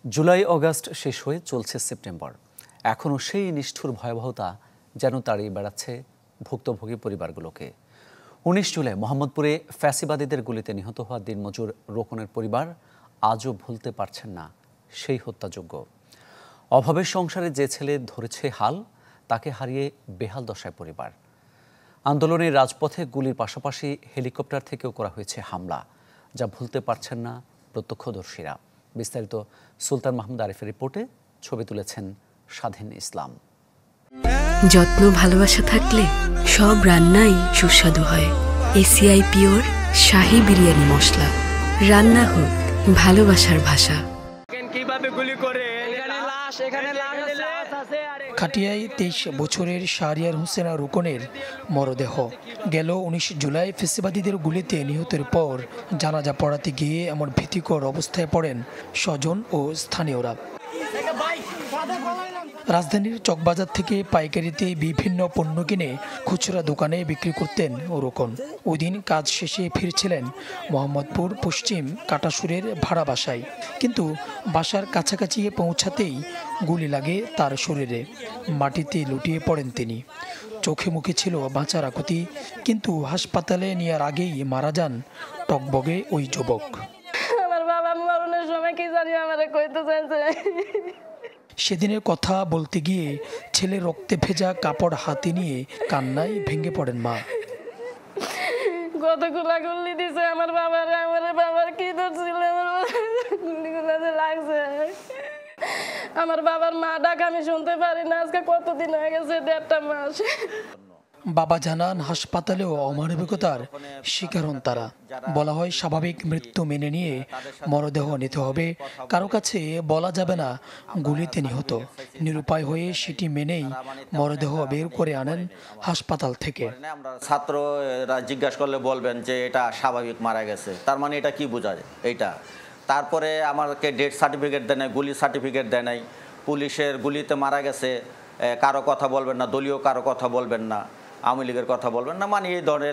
July August শেষ হয়ে চলছে সেপ্টেম্বর। এখনও সেই নিষ্ঠুর ভয়াবহতা যেন তাড়িয়ে বেড়াচ্ছে ভুক্তভোগী পরিবারগুলোকে। ১৯ জুলাই মোহাম্মদপুরে ফ্যাসিবাদীদের গুলিতে নিহত হওয়া দিনমজুর রোকনের পরিবার আজও ভুলতে পারছেন না সেই হত্যাযজ্ঞ। অভাবের সংসারে যে ছেলে ধরেছে হাল, তাকে হারিয়ে বেহাল দশায় পরিবার। আন্দোলনের রাজপথে গুলির পাশাপাশি হেলিকপ্টার থেকেও করা হয়েছে হামলা, যা ভুলতে পারছেন না প্রত্যক্ষদর্শীরা। বিস্তারিত সুলতান মাহমুদ আরিফের রিপোর্টে, ছবি তুলেছেন স্বাধীন ইসলাম। যত্ন ভালোবাসা থাকলে সব রান্নাই সুস্বাদু হয়। এসিআই পিওর শাহী বিরিয়ানি মশলা। রান্না হোক ভালোবাসার ভাষা। খাটিয়ায় ২৩ বছরের শাহরিয়ার হোসেন রোকনের মরদেহ গেল ১৯ জুলাই ফ্যাসিবাদীদের গুলিতে নিহতের পর জানাজা পড়াতে গিয়ে এমন ভীতিকর অবস্থায় পড়েন স্বজন ও স্থানীয়রা। রাজধানীর চকবাজার থেকে পাইকারিতে বিভিন্ন পণ্য কিনে খুচরা দোকানে বিক্রি করতেন রোকন। ওই দিন কাজ শেষে ফিরছিলেন মোহাম্মদপুর পশ্চিম কাটাসুরের ভাড়া বাসায়, কিন্তু বাসার কাছাকাছি পৌঁছাতেই গুলি লাগে তার শরীরে। মাটিতে লুটিয়ে পড়েন তিনি। চোখে মুখে ছিল বাঁচার আকুতি, কিন্তু হাসপাতালে নেওয়ার আগেই মারা যান টকবগে ওই যুবক। আমার বাবা মরণের সময় কি জানি আমারে কইতে চাইছে। সেদিনের কথা বলতে গিয়ে ছেলে রক্তে ভেজা কাপড় হাতে নিয়ে কান্নায় ভেঙে পড়েন মা। কতগুলা গুলি দিছে আমার বাবার কি ধরছিল, গুলিগুলা যে লাগছে। আমার বাবার মা ডাক আমি শুনতে পারি না, আজকে কতদিন হয়ে গেছে, ১.৫ মাস। বাবা জানান হাসপাতালেও অমানবিকতার শিকার হন তারা। বলা হয় স্বাভাবিক মৃত্যু মেনে নিয়ে মরদেহ নিতে হবে, কারো কাছে বলা যাবে না গুলিতে নিহত। নিরুপায় হয়ে সেটি মেনেই মরদেহ বের করে আনেন হাসপাতাল থেকে। ছাত্ররা জিজ্ঞাসা করলে বলবেন যে এটা স্বাভাবিক মারা গেছে, তার মানে এটা কি বোঝায় এইটা। তারপরে আমাকে ডেথ সার্টিফিকেট দেয় নাই, গুলি সার্টিফিকেট দেয় নাই। পুলিশের গুলিতে মারা গেছে, কারো কথা বলবেন না, দলীয় কারো কথা বলবেন না, আওয়ামী লীগের কথা বলবেন না, মানে এই ধরনের।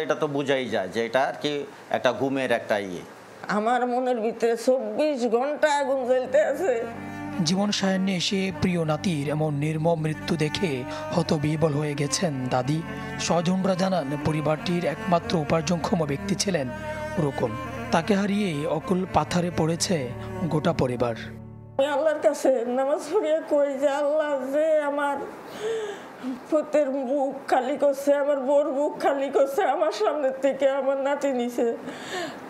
এটা তো বোঝাই যায় যে এটা আর কি একটা ঘুমের একটা ইয়ে। আমার মনের ভিতরে ২৪ ঘন্টা আগুন জ্বলতে আছে। জীবন সায়ান্নে এসে প্রিয় নাতির এমন নির্মম মৃত্যু দেখে হতবিহ্বল হয়ে গেছেন দাদি। স্বজনরা জানান পরিবারটির একমাত্র উপার্জনক্ষম ব্যক্তি ছিলেন রোকন। তাকে হারিয়ে অকুল পাথারে পড়েছে গোটা পরিবার। আমি আল্লাহর কাছে নামাজ পড়িয়া কই যে আল্লাহ যে আমার পুতের মুখ খালি করছে, আমার বোর মুখ খালি করছে, আমার সামনের থেকে আমার নাতি নিছে,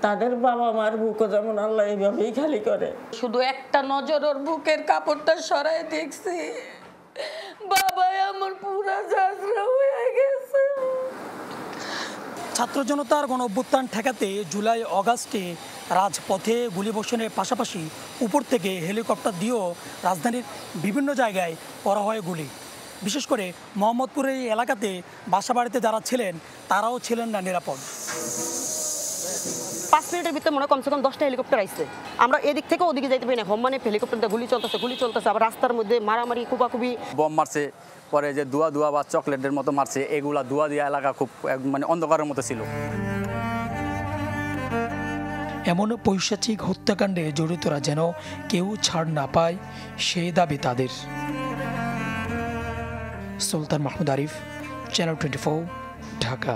তাদের বাবা মার বুকও যেমন আল্লাহ এইভাবেই খালি করে। শুধু একটা নজর ওর বুকের কাপড়টা সরাই দেখছি, বাবা আমার পুরা জাজরা হয়ে গেছে। ছাত্র জনতার গণ অভ্যুত্থান ঠেকাতে জুলাই আগস্টে রাজপথে গুলিবর্ষণের পাশাপাশি উপর থেকে হেলিকপ্টার দিয়েও রাজধানীর বিভিন্ন জায়গায় করা হয় গুলি। বিশেষ করে মোহাম্মদপুরের এই এলাকাতে বাসাবাড়িতে যারা ছিলেন তারাও ছিলেন না নিরাপদ। ৫ মিনিটের ভিতরে মনে কমসে কম 10টা হেলিকপ্টার আসছে। আমরা এদিক থেকে ওদিকে যাইতে পারি না, মানে হেলিকপ্টারটা গুলি চলতেছে। আবার রাস্তার মধ্যে মারামারি, কুপাকুপি, বম মারছে, পরে যে ধোয়া বা চকলেটের মতো মারছে, এগুলা ধোয়া দিয়ে এলাকা খুব মানে অন্ধকারের মতো ছিল। এমন পৈশাচিক হত্যাকাণ্ডে জড়িতরা যেন কেউ ছাড় না পায়, সেই দাবি তাদের। সুলতান মাহমুদ আরিফ, চ্যানেল 24, ঢাকা।